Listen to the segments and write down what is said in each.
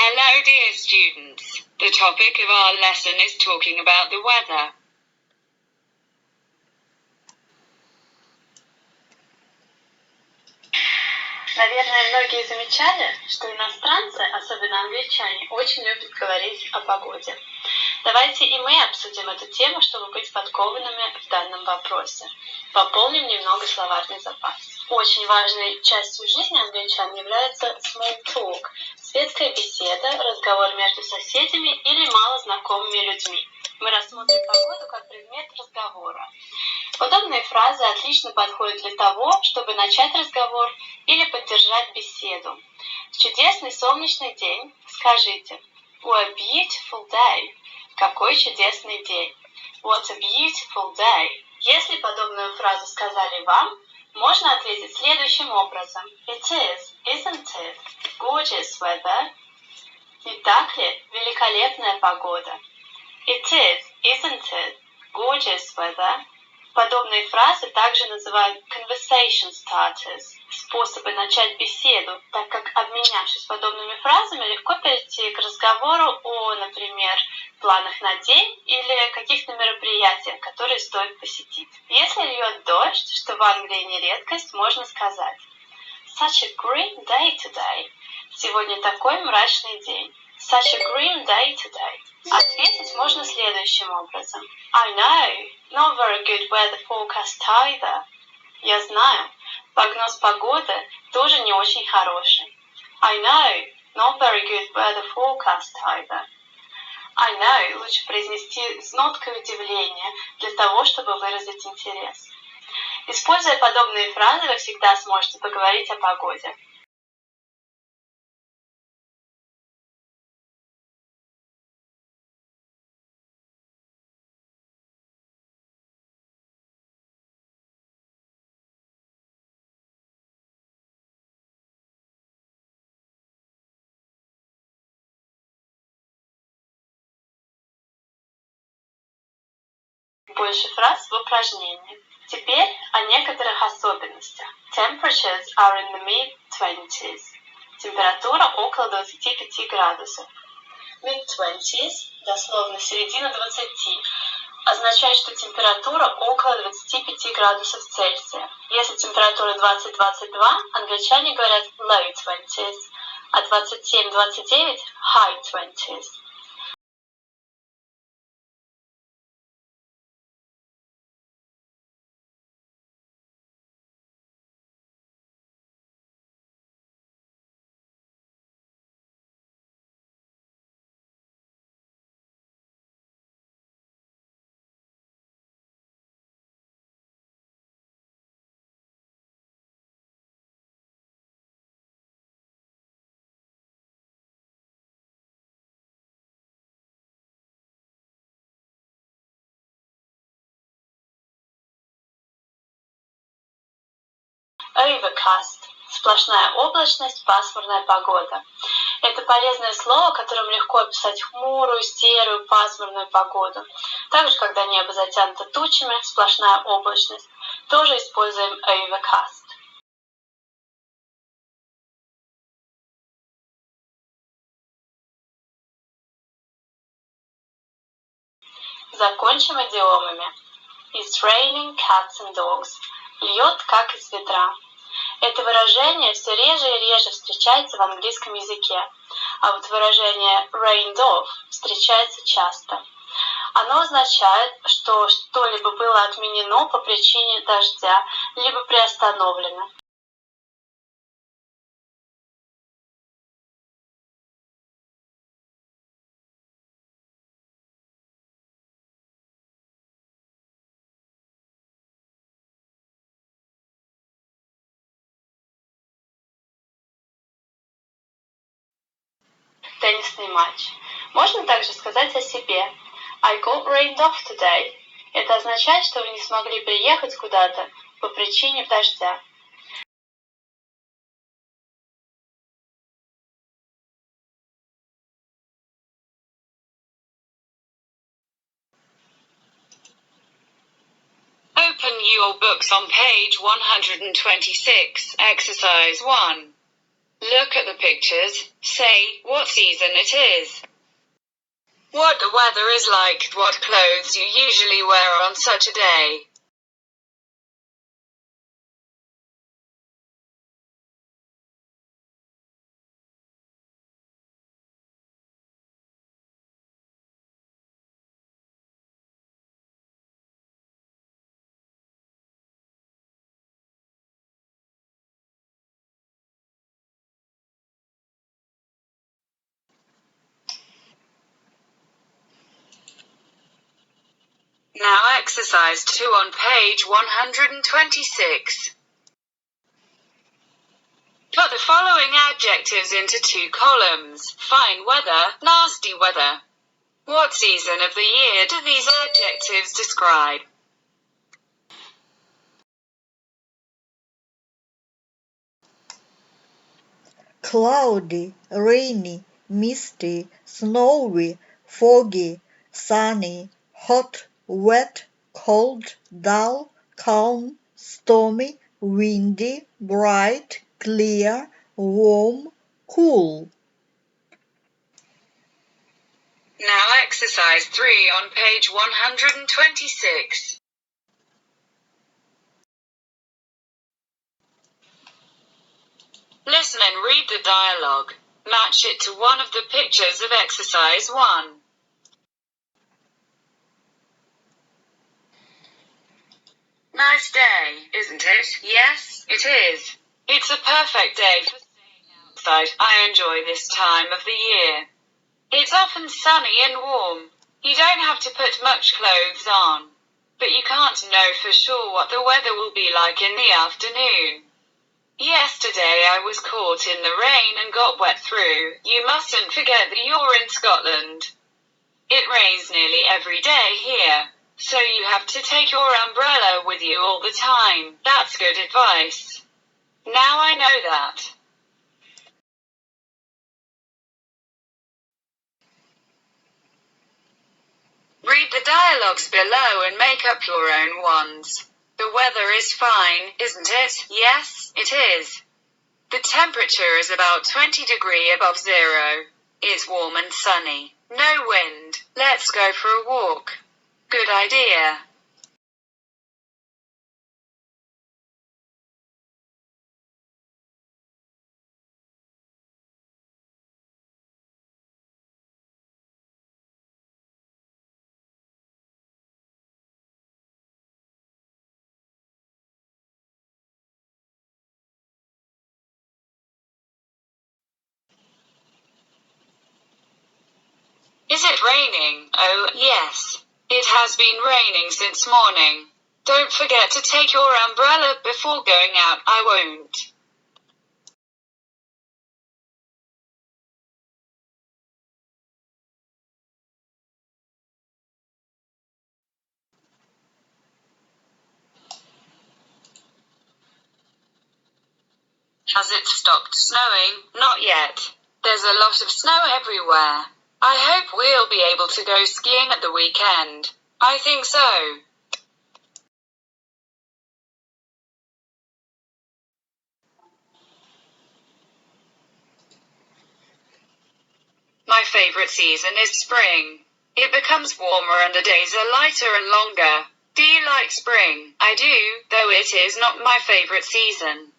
Hello, dear students. The topic of our lesson is talking about the weather. Наверное, многие замечали, что иностранцы, особенно англичане, очень любят говорить о погоде. Давайте и мы обсудим эту тему, чтобы быть подкованными в данном вопросе. Пополним немного словарный запас. Очень важной частью жизни англичан является small talk – светская беседа, разговор между соседями или малознакомыми людьми. Мы рассмотрим погоду как предмет разговора. Подобные фразы отлично подходят для того, чтобы начать разговор или поддержать беседу. В чудесный солнечный день скажите What a beautiful day! Какой чудесный день! What a beautiful day! Если подобную фразу сказали вам, можно ответить следующим образом. It is, isn't it? Gorgeous weather. Не так ли? Великолепная погода. It is, isn't it? Gorgeous weather. Подобные фразы также называют conversation starters, способы начать беседу, так как, обменявшись подобными фразами, легко перейти к разговору о, например, планах на день или каких-то мероприятиях, которые стоит посетить. Если льет дождь, что в Англии не редкость, можно сказать Such a green day today. Сегодня такой мрачный день. Such a green day today. Ответить можно следующим образом. I know, not very good weather forecast either. Я знаю, прогноз погоды тоже не очень хороший. I know, not very good weather forecast either. I know лучше произнести с ноткой удивления для того, чтобы выразить интерес. Используя подобные фразы, вы всегда сможете поговорить о погоде. Больше фраз в упражнении. Теперь о некоторых особенностях. Temperatures are in the mid-20s. Температура около 25 градусов. Mid-20s, дословно середина 20, означает, что температура около 25 градусов Цельсия. Если температура 20-22, англичане говорят low 20s, а 27-29 high 20s. Overcast – сплошная облачность, пасмурная погода. Это полезное слово, которым легко описать хмурую, серую, пасмурную погоду. Также, когда небо затянуто тучами, сплошная облачность, тоже используем overcast. Закончим идиомами. It's raining cats and dogs. Льет, как из ведра. Это выражение все реже и реже встречается в английском языке, а вот выражение rained off встречается часто. Оно означает, что что-либо было отменено по причине дождя, либо приостановлено. Теннисный матч. Можно также сказать о себе. I got rained off today. Это означает, что вы не смогли приехать куда-то по причине дождя. Open your books on page 126, exercise 1. Look at the pictures. Say what season it is. What the weather is like. What clothes you usually wear on such a day. Now exercise 2 on page 126. Put the following adjectives into 2 columns. Fine weather, nasty weather. What season of the year do these adjectives describe? Cloudy, rainy, misty, snowy, foggy, sunny, hot, wet, cold, dull, calm, stormy, windy, bright, clear, warm, cool. Now exercise 3 on page 126. Listen and read the dialogue. Match it to one of the pictures of exercise 1. Nice day, isn't it? Yes, it is. It's a perfect day for staying outside. I enjoy this time of the year. It's often sunny and warm. You don't have to put much clothes on. But you can't know for sure what the weather will be like in the afternoon. Yesterday I was caught in the rain and got wet through. You mustn't forget that you're in Scotland. It rains nearly every day here, so you have to take your umbrella with you all the time. That's good advice. Now I know that. Read the dialogues below and make up your own ones. The weather is fine, isn't it? Yes, it is. The temperature is about 20 degrees above zero. It's warm and sunny. No wind. Let's go for a walk. Good idea. Is it raining? Oh, yes. It has been raining since morning. Don't forget to take your umbrella before going out. I won't. Has it stopped snowing? Not yet. There's a lot of snow everywhere. I hope we'll be able to go skiing at the weekend. I think so. My favorite season is spring. It becomes warmer and the days are lighter and longer. Do you like spring? I do, though it is not my favorite season.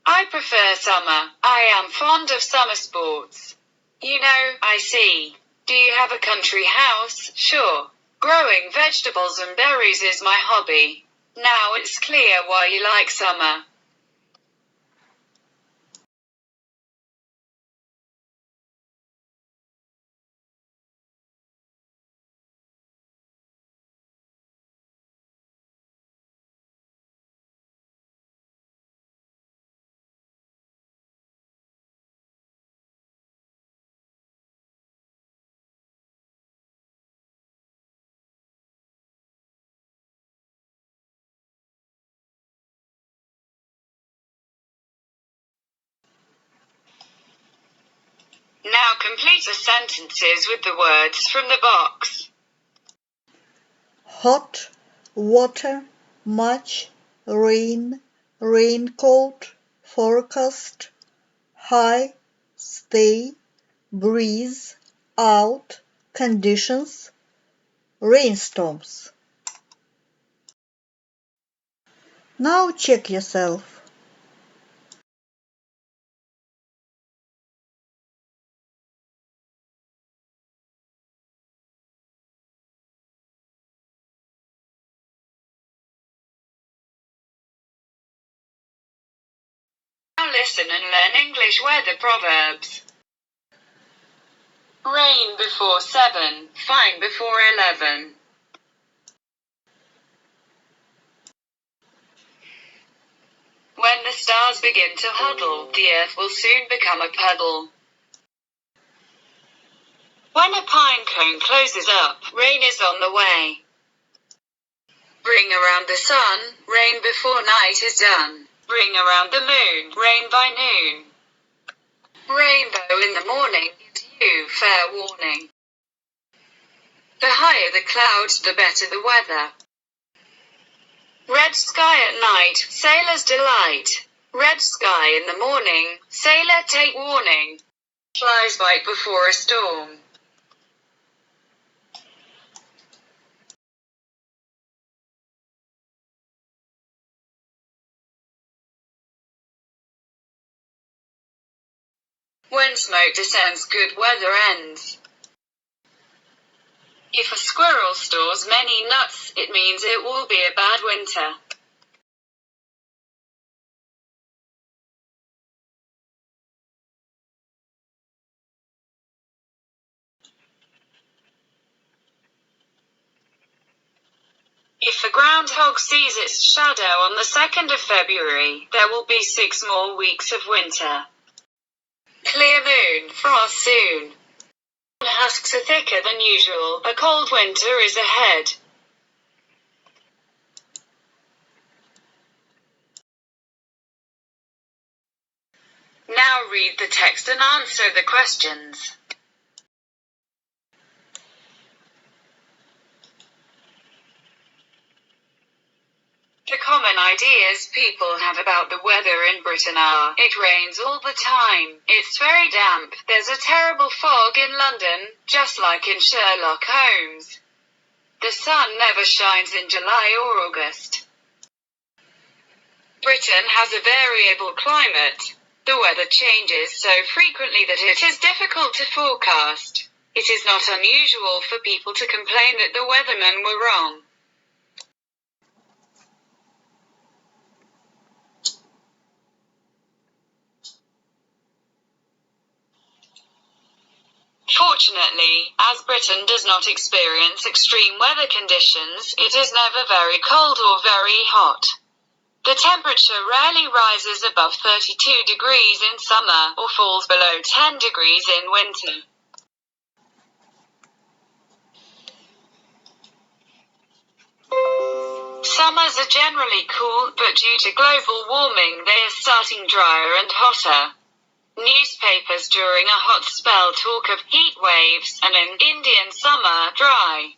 I prefer summer. I am fond of summer sports. You know, I see. Do you have a country house? Sure. Growing vegetables and berries is my hobby. Now it's clear why you like summer. Now complete the sentences with the words from the box. Hot, water, much, rain, raincoat, forecast, high, stay, breeze, out, conditions, rainstorms. Now check yourself. Now listen and learn English weather proverbs. Rain before 7, fine before 11. When the stars begin to huddle, the earth will soon become a puddle. When a pine cone closes up, rain is on the way. Ring around the sun, rain before night is done. Ring around the moon, rain by noon. Rainbow in the morning gives you fair warning. The higher the clouds, the better the weather. Red sky at night, sailor's delight. Red sky in the morning, sailor take warning. Flies bite before a storm. When smoke descends, good weather ends. If a squirrel stores many nuts, it means it will be a bad winter. If a groundhog sees its shadow on the 2nd of February, there will be 6 more weeks of winter. Clear moon, frost soon. Husks are thicker than usual, a cold winter is ahead. Now read the text and answer the questions. The common ideas people have about the weather in Britain are, it rains all the time, it's very damp, there's a terrible fog in London, just like in Sherlock Holmes. The sun never shines in July or August. Britain has a variable climate. The weather changes so frequently that it is difficult to forecast. It is not unusual for people to complain that the weathermen were wrong. Fortunately, as Britain does not experience extreme weather conditions, it is never very cold or very hot. The temperature rarely rises above 32 degrees in summer, or falls below 10 degrees in winter. Summers are generally cool, but due to global warming they are starting drier and hotter. Newspapers during a hot spell talk of heat waves, and in Indian summer, dry.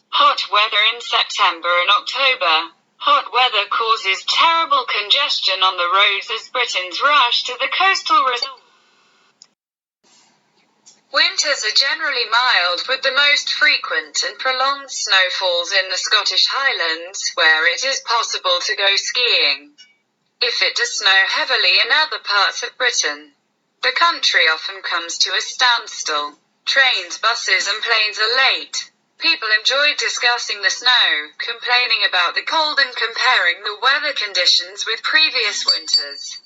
Hot weather in September and October. Hot weather causes terrible congestion on the roads as Britons rush to the coastal resorts. Winters are generally mild, with the most frequent and prolonged snowfalls in the Scottish Highlands, where it is possible to go skiing. If it does snow heavily in other parts of Britain, the country often comes to a standstill. Trains, buses and planes are late. People enjoy discussing the snow, complaining about the cold and comparing the weather conditions with previous winters.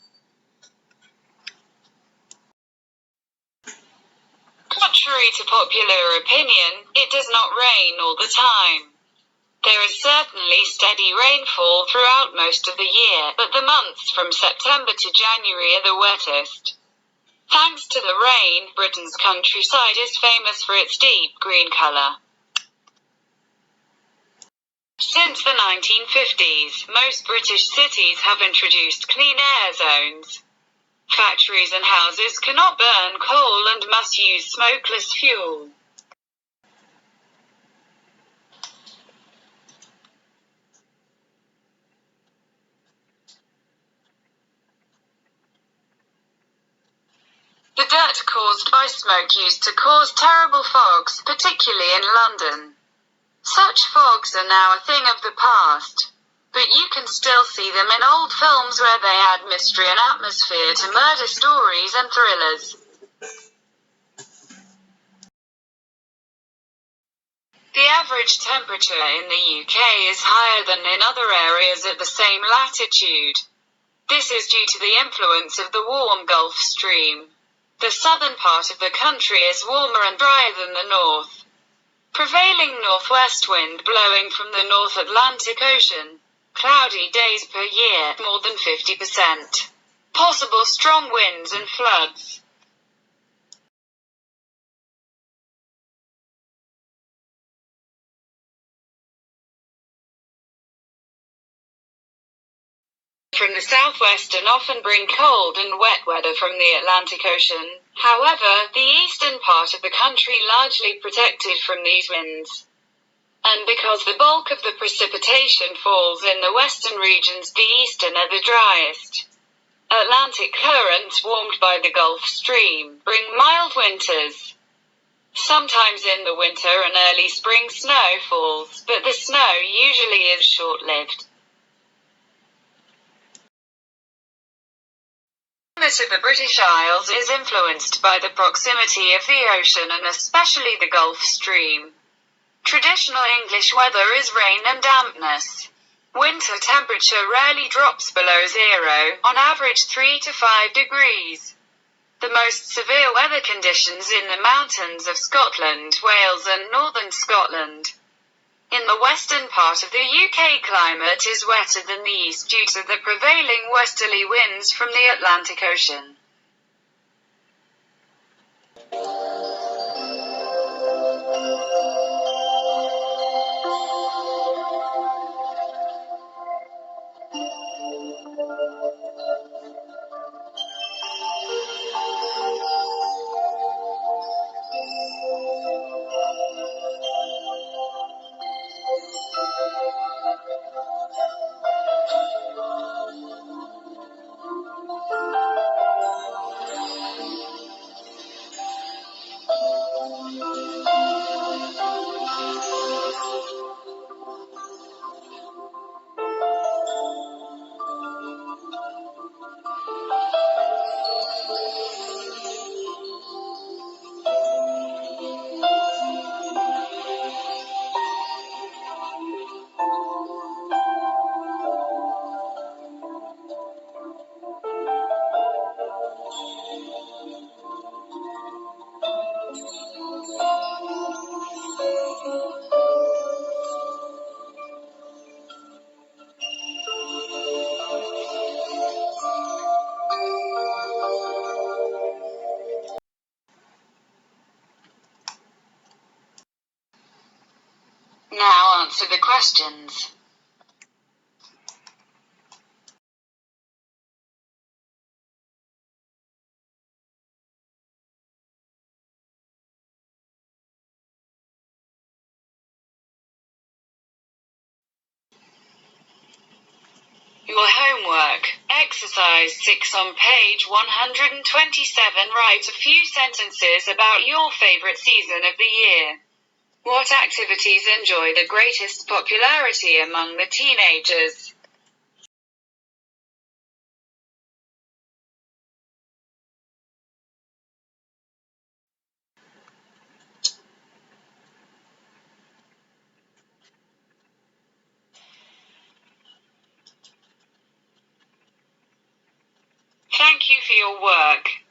Contrary to popular opinion, it does not rain all the time. There is certainly steady rainfall throughout most of the year, but the months from September to January are the wettest. Thanks to the rain, Britain's countryside is famous for its deep green colour. Since the 1950s, most British cities have introduced clean air zones. Factories and houses cannot burn coal and must use smokeless fuel. sweat caused by smoke used to cause terrible fogs, particularly in London. Such fogs are now a thing of the past. But you can still see them in old films where they add mystery and atmosphere to murder stories and thrillers. The average temperature in the UK is higher than in other areas at the same latitude. This is due to the influence of the warm Gulf Stream. The southern part of the country is warmer and drier than the north. Prevailing northwest wind blowing from the North Atlantic Ocean. Cloudy days per year, more than 50%. Possible strong winds and floods. From the southwest and often bring cold and wet weather from the Atlantic Ocean. However, the eastern part of the country largely protected from these winds. And because the bulk of the precipitation falls in the western regions, the eastern are the driest. Atlantic currents warmed by the Gulf Stream bring mild winters. Sometimes in the winter and early spring snow falls, but the snow usually is short-lived. The climate of the British Isles is influenced by the proximity of the ocean and especially the Gulf Stream. Traditional English weather is rain and dampness. Winter temperature rarely drops below zero, on average 3 to 5 degrees. The most severe weather conditions in the mountains of Scotland, Wales and northern Scotland. In the western part of the UK, climate is wetter than the east due to the prevailing westerly winds from the Atlantic Ocean. Now answer the questions. Your homework. Exercise 6 on page 127. Write a few sentences about your favorite season of the year. What activities enjoy the greatest popularity among the teenagers? Thank you for your work.